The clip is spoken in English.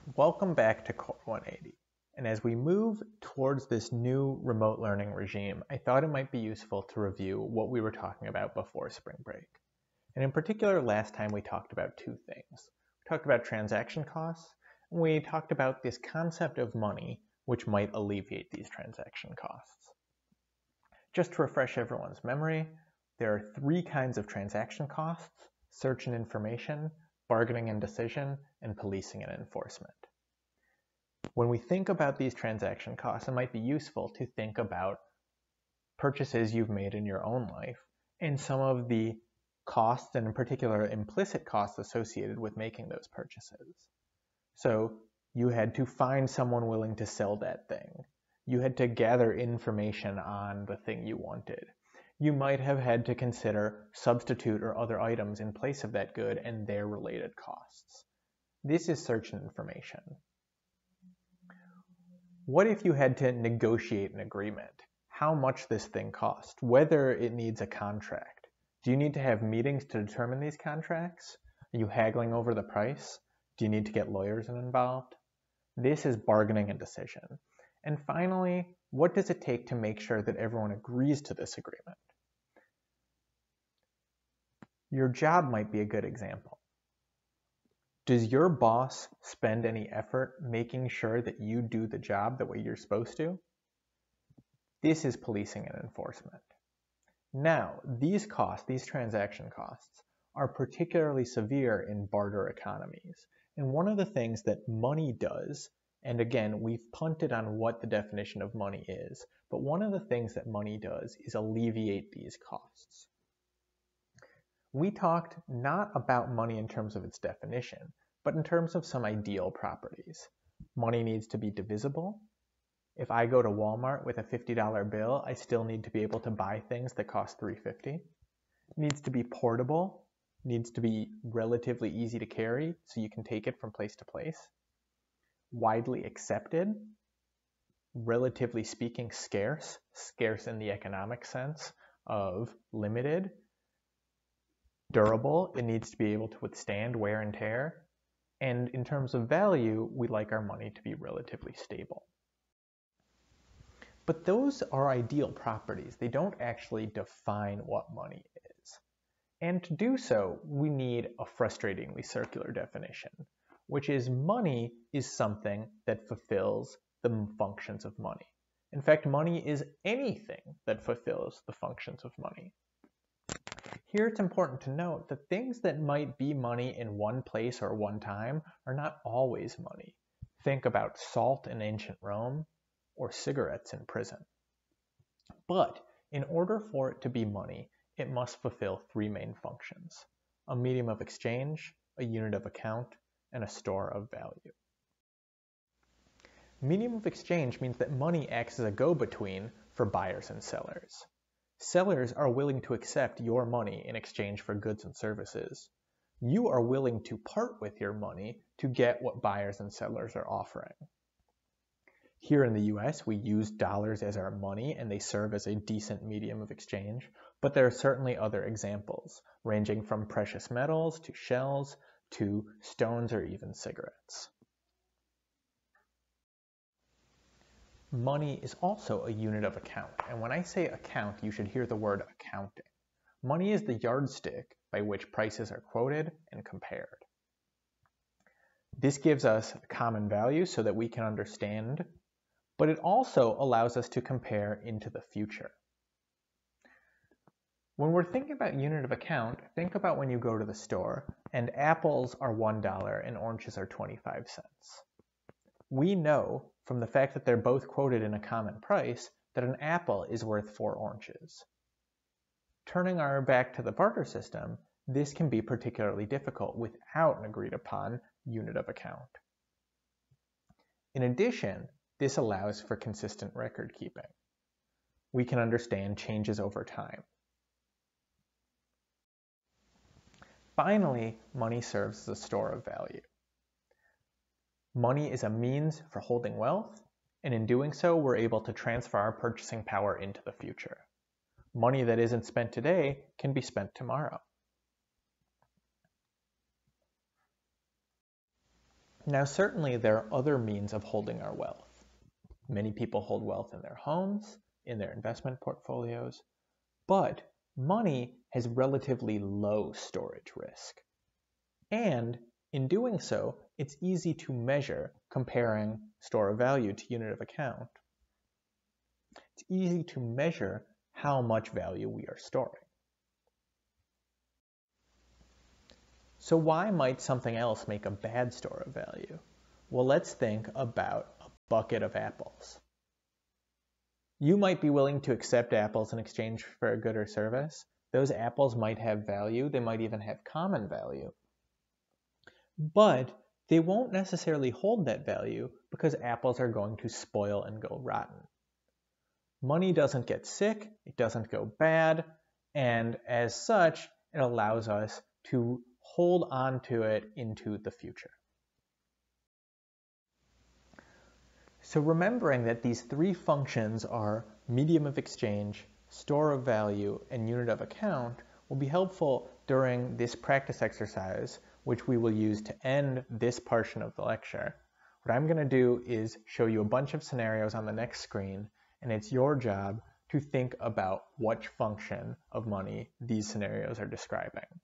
Welcome back to Core 180. And as we move towards this new remote learning regime, I thought it might be useful to review what we were talking about before spring break. And in particular, last time we talked about two things. We talked about transaction costs, and we talked about this concept of money, which might alleviate these transaction costs. Just to refresh everyone's memory, there are three kinds of transaction costs: search and information, bargaining and decision, and policing and enforcement. When we think about these transaction costs, it might be useful to think about purchases you've made in your own life and some of the costs, and in particular implicit costs associated with making those purchases. So you had to find someone willing to sell that thing. You had to gather information on the thing you wanted. You might have had to consider substitute or other items in place of that good and their related costs. This is search and information. What if you had to negotiate an agreement? How much this thing costs? Whether it needs a contract? Do you need to have meetings to determine these contracts? Are you haggling over the price? Do you need to get lawyers involved? This is bargaining and decision. And finally, what does it take to make sure that everyone agrees to this agreement? Your job might be a good example. Does your boss spend any effort making sure that you do the job the way you're supposed to? This is policing and enforcement. Now, these costs, these transaction costs, are particularly severe in barter economies. And one of the things that money does, and again, we've punted on what the definition of money is, but one of the things that money does is alleviate these costs. We talked not about money in terms of its definition, but in terms of some ideal properties. Money needs to be divisible. If I go to Walmart with a $50 bill, I still need to be able to buy things that cost $3.50. It needs to be portable, needs to be relatively easy to carry so you can take it from place to place. Widely accepted, relatively speaking scarce in the economic sense of limited. Durable, it needs to be able to withstand wear and tear. And in terms of value, we like our money to be relatively stable. But those are ideal properties. They don't actually define what money is. And to do so, we need a frustratingly circular definition, which is money is something that fulfills the functions of money. In fact, money is anything that fulfills the functions of money. Here it's important to note that things that might be money in one place or one time are not always money. Think about salt in ancient Rome or cigarettes in prison. But in order for it to be money, it must fulfill three main functions: a medium of exchange, a unit of account, and a store of value. Medium of exchange means that money acts as a go-between for buyers and sellers. Sellers are willing to accept your money in exchange for goods and services. You are willing to part with your money to get what buyers and sellers are offering. Here in the US, we use dollars as our money and they serve as a decent medium of exchange, but there are certainly other examples, ranging from precious metals to shells to stones or even cigarettes. Money is also a unit of account, and when I say account, you should hear the word accounting. Money is the yardstick by which prices are quoted and compared. This gives us a common value so that we can understand, but it also allows us to compare into the future. When we're thinking about unit of account, think about when you go to the store and apples are $1 and oranges are 25 cents. We know from the fact that they're both quoted in a common price that an apple is worth 4 oranges. Turning our back to the barter system, this can be particularly difficult without an agreed upon unit of account. In addition, this allows for consistent record keeping. We can understand changes over time. Finally, money serves as a store of value. Money is a means for holding wealth, and in doing so, we're able to transfer our purchasing power into the future. Money that isn't spent today can be spent tomorrow. Now, certainly there are other means of holding our wealth. Many people hold wealth in their homes, in their investment portfolios, but money has relatively low storage risk. And in doing so, it's easy to measure comparing store of value to unit of account. It's easy to measure how much value we are storing. So why might something else make a bad store of value? Well, let's think about a bucket of apples. You might be willing to accept apples in exchange for a good or service. Those apples might have value. They might even have common value. But they won't necessarily hold that value because apples are going to spoil and go rotten. Money doesn't get sick, it doesn't go bad, and as such, it allows us to hold on to it into the future. So remembering that these three functions are medium of exchange, store of value, and unit of account will be helpful during this practice exercise, which we will use to end this portion of the lecture. What I'm going to do is show you a bunch of scenarios on the next screen, and it's your job to think about which function of money these scenarios are describing.